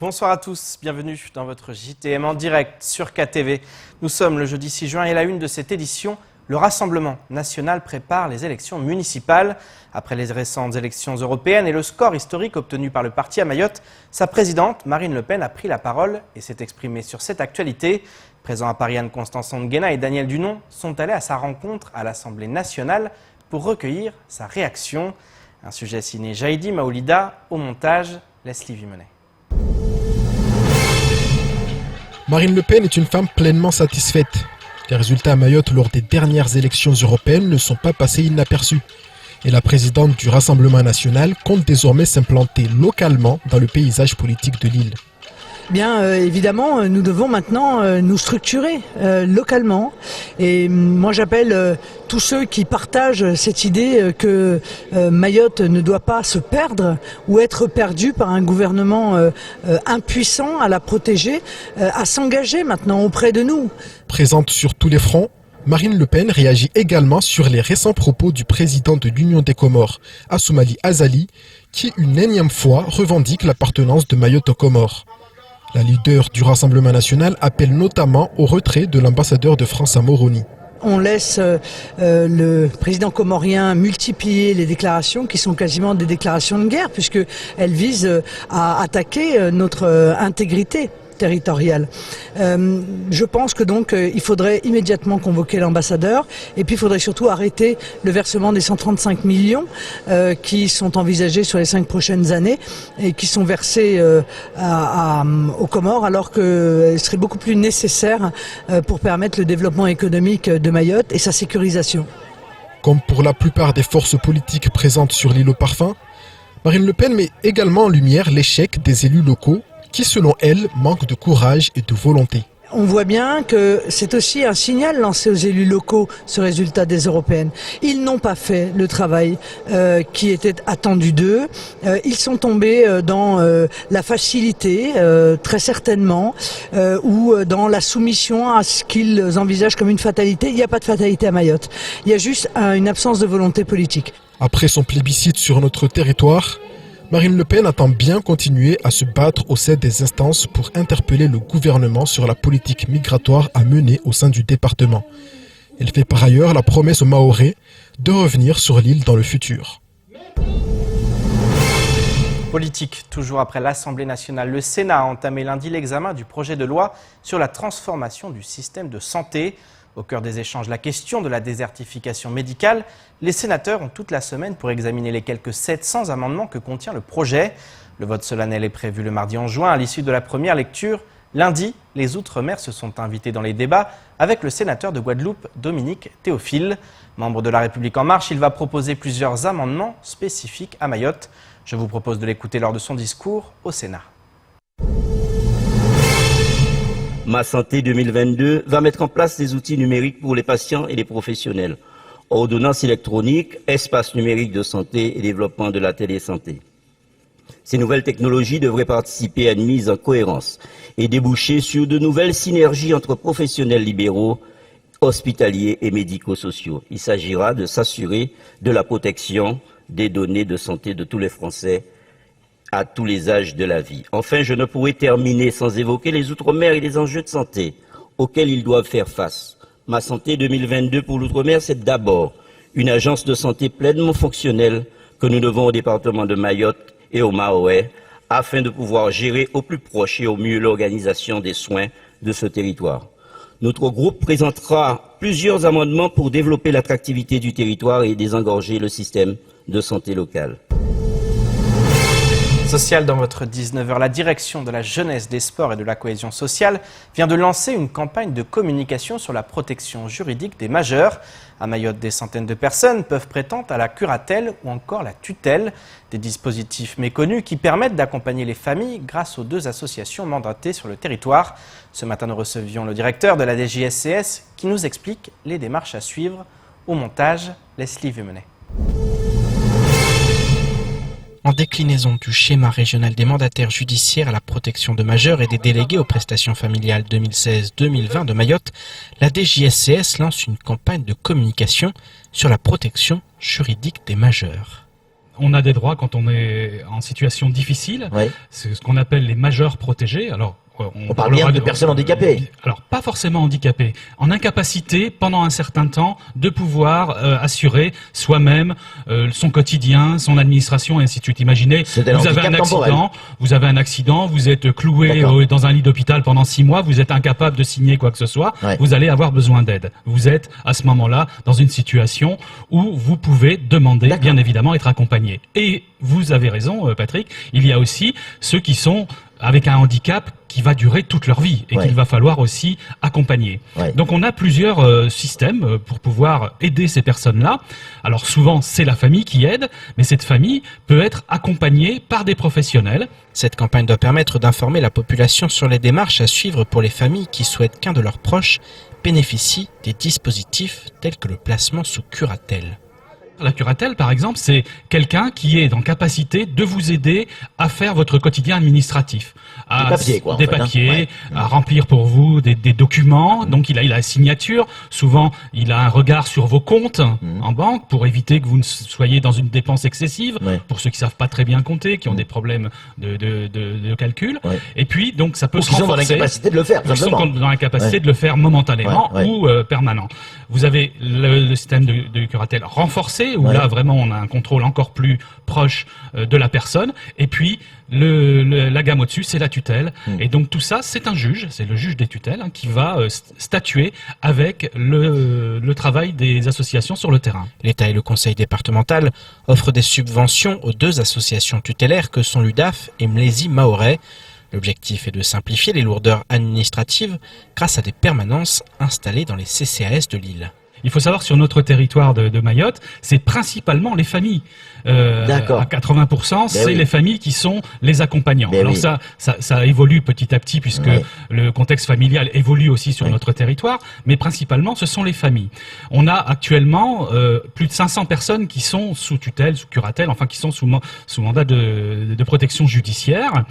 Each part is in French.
Bonsoir à tous, bienvenue dans votre JTM en direct sur KTV. Nous sommes le jeudi 6 juin et la une de cette édition, le Rassemblement national prépare les élections municipales. Après les récentes élections européennes et le score historique obtenu par le parti à Mayotte, sa présidente Marine Le Pen a pris la parole et s'est exprimée sur cette actualité. Présents à Paris, Anne-Constance Nguena et Daniel Dunon sont allés à sa rencontre à l'Assemblée nationale pour recueillir sa réaction. Un sujet signé Jaïdi Maoulida, au montage Leslie Vimonet. Marine Le Pen est une femme pleinement satisfaite. Les résultats à Mayotte lors des dernières élections européennes ne sont pas passés inaperçus. Et la présidente du Rassemblement national compte désormais s'implanter localement dans le paysage politique de l'île. Bien évidemment, nous devons maintenant nous structurer localement. Et moi j'appelle tous ceux qui partagent cette idée que Mayotte ne doit pas se perdre ou être perdu par un gouvernement impuissant à la protéger, à s'engager maintenant auprès de nous. Présente sur tous les fronts, Marine Le Pen réagit également sur les récents propos du président de l'Union des Comores, Assoumani Azali, qui une énième fois revendique l'appartenance de Mayotte aux Comores. La leader du Rassemblement national appelle notamment au retrait de l'ambassadeur de France à Moroni. On laisse le président comorien multiplier les déclarations qui sont quasiment des déclarations de guerre puisqu'elles visent à attaquer notre intégrité territoriale. Je pense que donc il faudrait immédiatement convoquer l'ambassadeur et puis il faudrait surtout arrêter le versement des 135 millions qui sont envisagés sur les 5 prochaines années et qui sont versés aux Comores alors qu'il serait beaucoup plus nécessaire pour permettre le développement économique de Mayotte et sa sécurisation. Comme pour la plupart des forces politiques présentes sur l'île au parfum, Marine Le Pen met également en lumière l'échec des élus locaux qui, selon elle, manquent de courage et de volonté. On voit bien que c'est aussi un signal lancé aux élus locaux, ce résultat des européennes. Ils n'ont pas fait le travail qui était attendu d'eux. Ils sont tombés dans la facilité, très certainement, ou dans la soumission à ce qu'ils envisagent comme une fatalité. Il n'y a pas de fatalité à Mayotte. Il y a juste une absence de volonté politique. Après son plébiscite sur notre territoire, Marine Le Pen attend bien continuer à se battre au sein des instances pour interpeller le gouvernement sur la politique migratoire à mener au sein du département. Elle fait par ailleurs la promesse aux Mahorais de revenir sur l'île dans le futur. Politique, toujours après l'Assemblée nationale, le Sénat a entamé lundi l'examen du projet de loi sur la transformation du système de santé. Au cœur des échanges, la question de la désertification médicale. Les sénateurs ont toute la semaine pour examiner les quelques 700 amendements que contient le projet. Le vote solennel est prévu le mardi 11 juin à l'issue de la première lecture. Lundi, les Outre-mer se sont invités dans les débats avec le sénateur de Guadeloupe, Dominique Théophile. Membre de La République En Marche, il va proposer plusieurs amendements spécifiques à Mayotte. Je vous propose de l'écouter lors de son discours au Sénat. Ma Santé 2022 va mettre en place des outils numériques pour les patients et les professionnels. Ordonnance électronique, espace numérique de santé et développement de la télésanté. Ces nouvelles technologies devraient participer à une mise en cohérence et déboucher sur de nouvelles synergies entre professionnels libéraux, hospitaliers et médico-sociaux. Il s'agira de s'assurer de la protection des données de santé de tous les Français à tous les âges de la vie. Enfin, je ne pourrais terminer sans évoquer les Outre-mer et les enjeux de santé auxquels ils doivent faire face. Ma Santé 2022 pour l'Outre-mer, c'est d'abord une agence de santé pleinement fonctionnelle que nous devons au département de Mayotte et aux Mahorais afin de pouvoir gérer au plus proche et au mieux l'organisation des soins de ce territoire. Notre groupe présentera plusieurs amendements pour développer l'attractivité du territoire et désengorger le système de santé local. Social dans votre 19h, la direction de la jeunesse, des sports et de la cohésion sociale vient de lancer une campagne de communication sur la protection juridique des majeurs. À Mayotte, des centaines de personnes peuvent prétendre à la curatelle ou encore la tutelle, des dispositifs méconnus qui permettent d'accompagner les familles grâce aux 2 associations mandatées sur le territoire. Ce matin, nous recevions le directeur de la DGSCS qui nous explique les démarches à suivre. Au montage, Leslie Vimonet. En déclinaison du schéma régional des mandataires judiciaires à la protection de majeurs et des délégués aux prestations familiales 2016-2020 de Mayotte, la DJSCS lance une campagne de communication sur la protection juridique des majeurs. on a des droits quand on est en situation difficile. Ouais. C'est ce qu'on appelle les majeurs protégés. Alors, On parle bien de personnes handicapées. Alors, pas forcément handicapées. En incapacité, pendant un certain temps, de pouvoir assurer soi-même son quotidien, son administration, et ainsi de suite. Imaginez, vous avez un accident, vous êtes cloué dans un lit d'hôpital pendant 6 mois, vous êtes incapable de signer quoi que ce soit, vous allez avoir besoin d'aide. Vous êtes, à ce moment-là, dans une situation où vous pouvez demander, bien évidemment, être accompagné. Et vous avez raison, Patrick, il y a aussi ceux qui sont avec un handicap qui va durer toute leur vie et qu'il va falloir aussi accompagner. Donc on a plusieurs systèmes pour pouvoir aider ces personnes-là. Alors souvent c'est la famille qui aide, mais cette famille peut être accompagnée par des professionnels. Cette campagne doit permettre d'informer la population sur les démarches à suivre pour les familles qui souhaitent qu'un de leurs proches bénéficie des dispositifs tels que le placement sous curatelle. La curatelle, par exemple, c'est quelqu'un qui est en capacité de vous aider à faire votre quotidien administratif. Des papiers, à remplir pour vous des documents. Donc il a la signature. Souvent, il a un regard sur vos comptes en banque pour éviter que vous ne soyez dans une dépense excessive. Pour ceux qui savent pas très bien compter, qui ont des problèmes de calcul. Et puis, donc, ça peut se renforcer. Ils sont dans l'incapacité de le faire, tout simplement. Ils sont dans l'incapacité de le faire momentanément ou permanent. Vous avez le système de curatelle renforcé, où là vraiment on a un contrôle encore plus proche de la personne, et puis la gamme au-dessus c'est la tutelle, et donc tout ça c'est un juge, c'est le juge des tutelles qui va statuer avec le travail des associations sur le terrain. L'État et le conseil départemental offrent des subventions aux 2 associations tutélaires que sont l'UDAF et Mlési Mahorais. L'objectif est de simplifier les lourdeurs administratives grâce à des permanences installées dans les CCAS de l'île. Il faut savoir, sur notre territoire de Mayotte, c'est principalement les familles. À 80%, c'est les familles qui sont les accompagnants. Alors ça évolue petit à petit, puisque le contexte familial évolue aussi sur notre territoire, mais principalement, ce sont les familles. On a actuellement plus de 500 personnes qui sont sous tutelle, sous curatelle, enfin qui sont sous mandat de protection judiciaire,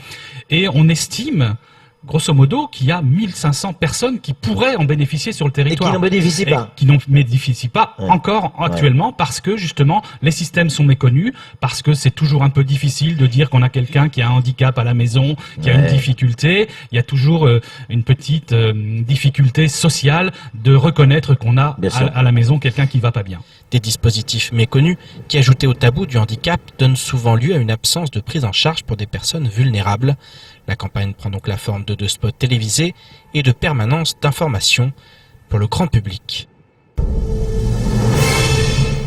et on estime grosso modo qu'il y a 1500 personnes qui pourraient en bénéficier sur le territoire. Et qui n'en bénéficient pas. Qui n'en bénéficient pas encore actuellement, parce que justement les systèmes sont méconnus, parce que c'est toujours un peu difficile de dire qu'on a quelqu'un qui a un handicap à la maison, qui a une difficulté. Il y a toujours une petite difficulté sociale de reconnaître qu'on a à la maison quelqu'un qui va pas bien. Des dispositifs méconnus qui, ajoutés au tabou du handicap, donnent souvent lieu à une absence de prise en charge pour des personnes vulnérables. La campagne prend donc la forme de 2 spots télévisés et de permanences d'information pour le grand public.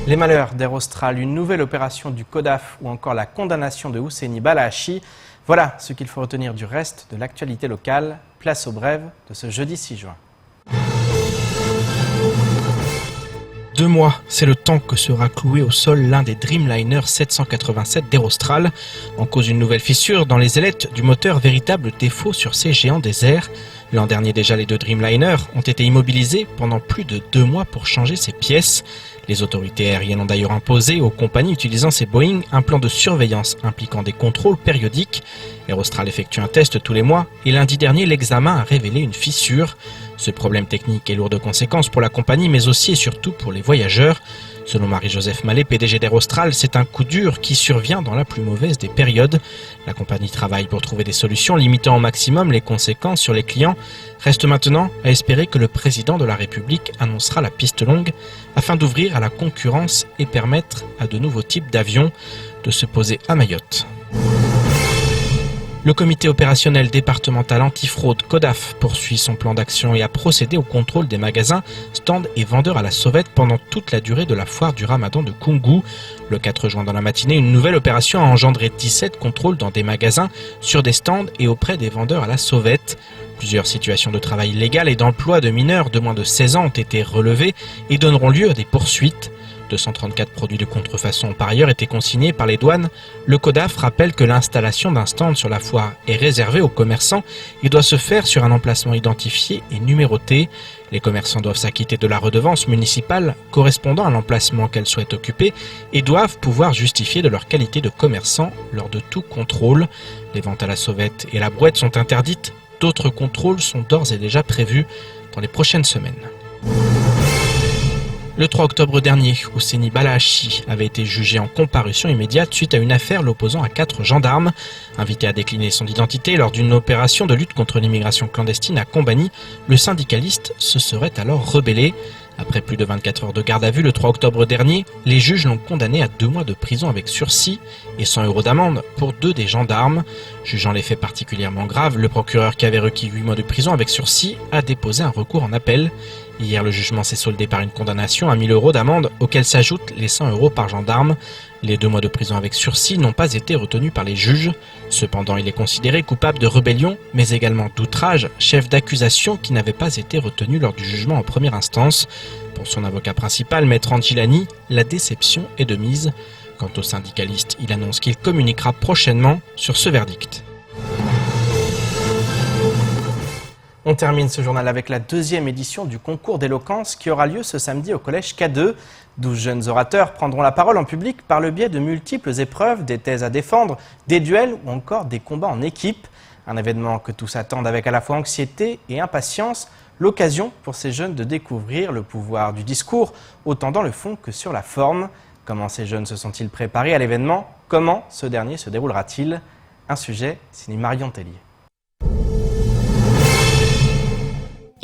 Les malheurs d'Air Austral, une nouvelle opération du CODAF ou encore la condamnation de Husseini Balahachi. Voilà ce qu'il faut retenir du reste de l'actualité locale. Place aux brèves de ce jeudi 6 juin. 2 mois, c'est le temps que sera cloué au sol l'un des Dreamliner 787 d'Air Austral. En cause d'une nouvelle fissure dans les ailettes du moteur, véritable défaut sur ces géants des airs. L'an dernier déjà, les 2 Dreamliner ont été immobilisés pendant plus de 2 mois pour changer ces pièces. Les autorités aériennes ont d'ailleurs imposé aux compagnies utilisant ces Boeing un plan de surveillance impliquant des contrôles périodiques. Air Austral effectue un test tous les mois et lundi dernier, l'examen a révélé une fissure. Ce problème technique est lourd de conséquences pour la compagnie, mais aussi et surtout pour les voyageurs. Selon Marie-Joseph Mallet, PDG d'Air Austral, c'est un coup dur qui survient dans la plus mauvaise des périodes. La compagnie travaille pour trouver des solutions limitant au maximum les conséquences sur les clients. Reste maintenant à espérer que le président de la République annoncera la piste longue afin d'ouvrir à la concurrence et permettre à de nouveaux types d'avions de se poser à Mayotte. Le comité opérationnel départemental antifraude CODAF poursuit son plan d'action et a procédé au contrôle des magasins, stands et vendeurs à la sauvette pendant toute la durée de la foire du Ramadan de Koungou. Le 4 juin dans la matinée, une nouvelle opération a engendré 17 contrôles dans des magasins, sur des stands et auprès des vendeurs à la sauvette. Plusieurs situations de travail illégal et d'emploi de mineurs de moins de 16 ans ont été relevées et donneront lieu à des poursuites. 234 produits de contrefaçon ont par ailleurs été consignés par les douanes. Le CODAF rappelle que l'installation d'un stand sur la foire est réservée aux commerçants et doit se faire sur un emplacement identifié et numéroté. Les commerçants doivent s'acquitter de la redevance municipale correspondant à l'emplacement qu'elles souhaitent occuper et doivent pouvoir justifier de leur qualité de commerçant lors de tout contrôle. Les ventes à la sauvette et la brouette sont interdites. D'autres contrôles sont d'ores et déjà prévus dans les prochaines semaines. Le 3 octobre dernier, Ousseni Balahachi avait été jugé en comparution immédiate suite à une affaire l'opposant à 4 gendarmes. Invité à décliner son identité lors d'une opération de lutte contre l'immigration clandestine à Combani, le syndicaliste se serait alors rebellé. Après plus de 24 heures de garde à vue le 3 octobre dernier, les juges l'ont condamné à 2 mois de prison avec sursis et 100 € d'amende pour 2 des gendarmes. Jugeant les faits particulièrement graves, le procureur qui avait requis 8 mois de prison avec sursis a déposé un recours en appel. Hier, le jugement s'est soldé par une condamnation à 1 000 € d'amende, auxquels s'ajoutent les 100 € par gendarme. Les 2 mois de prison avec sursis n'ont pas été retenus par les juges. Cependant, il est considéré coupable de rébellion, mais également d'outrage, chef d'accusation qui n'avait pas été retenu lors du jugement en première instance. Pour son avocat principal, Maître Angilani, la déception est de mise. Quant au syndicaliste, il annonce qu'il communiquera prochainement sur ce verdict. On termine ce journal avec la 2e édition du concours d'éloquence qui aura lieu ce samedi au collège K2. 12 jeunes orateurs prendront la parole en public par le biais de multiples épreuves, des thèses à défendre, des duels ou encore des combats en équipe. Un événement que tous attendent avec à la fois anxiété et impatience. L'occasion pour ces jeunes de découvrir le pouvoir du discours, autant dans le fond que sur la forme. Comment ces jeunes se sont-ils préparés à l'événement? Comment ce dernier se déroulera-t-il? Un sujet signé Marion Tellier.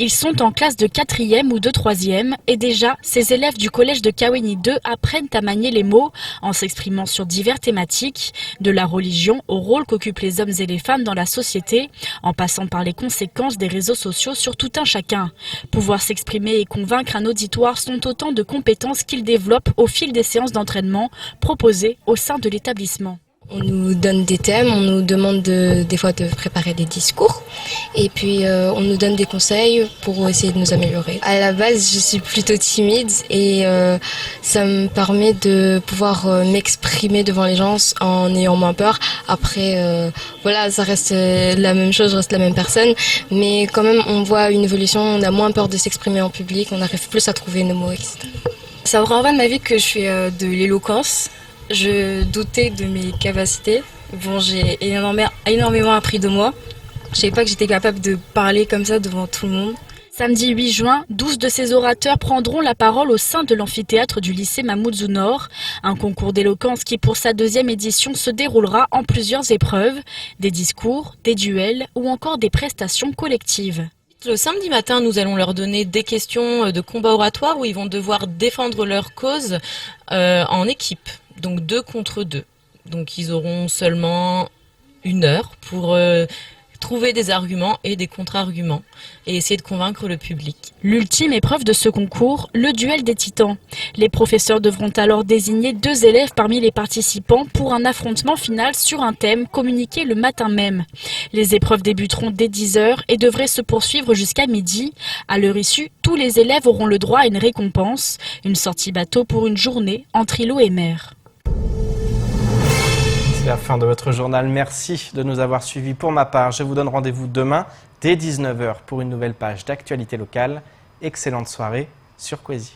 Ils sont en classe de 4e ou de 3e et déjà, ces élèves du collège de Kaweni 2 apprennent à manier les mots en s'exprimant sur diverses thématiques, de la religion au rôle qu'occupent les hommes et les femmes dans la société, en passant par les conséquences des réseaux sociaux sur tout un chacun. Pouvoir s'exprimer et convaincre un auditoire sont autant de compétences qu'ils développent au fil des séances d'entraînement proposées au sein de l'établissement. On nous donne des thèmes, on nous demande des fois de préparer des discours et puis on nous donne des conseils pour essayer de nous améliorer. À la base, je suis plutôt timide et ça me permet de pouvoir m'exprimer devant les gens en ayant moins peur. Après, voilà, ça reste la même chose, je reste la même personne, mais quand même on voit une évolution, on a moins peur de s'exprimer en public, on arrive plus à trouver nos mots, etc. Ça aura vraiment de ma vie que je fais de l'éloquence. Je doutais de mes capacités. Bon, j'ai énormément appris de moi. Je savais pas que j'étais capable de parler comme ça devant tout le monde. Samedi 8 juin, 12 de ces orateurs prendront la parole au sein de l'amphithéâtre du lycée Mamoudzou Nord. Un concours d'éloquence qui, pour sa 2e édition, se déroulera en plusieurs épreuves. Des discours, des duels ou encore des prestations collectives. Le samedi matin, nous allons leur donner des questions de combat oratoire où ils vont devoir défendre leur cause en équipe. Donc 2 contre 2. Donc ils auront seulement 1 heure pour trouver des arguments et des contre-arguments et essayer de convaincre le public. L'ultime épreuve de ce concours, le duel des titans. Les professeurs devront alors désigner 2 élèves parmi les participants pour un affrontement final sur un thème communiqué le matin même. Les épreuves débuteront dès 10h et devraient se poursuivre jusqu'à midi. À leur issue, tous les élèves auront le droit à une récompense, une sortie bateau pour une journée entre îlot et mer. C'est la fin de votre journal. Merci de nous avoir suivis. Pour ma part, je vous donne rendez-vous demain dès 19h pour une nouvelle page d'actualité locale. Excellente soirée sur Kwezi.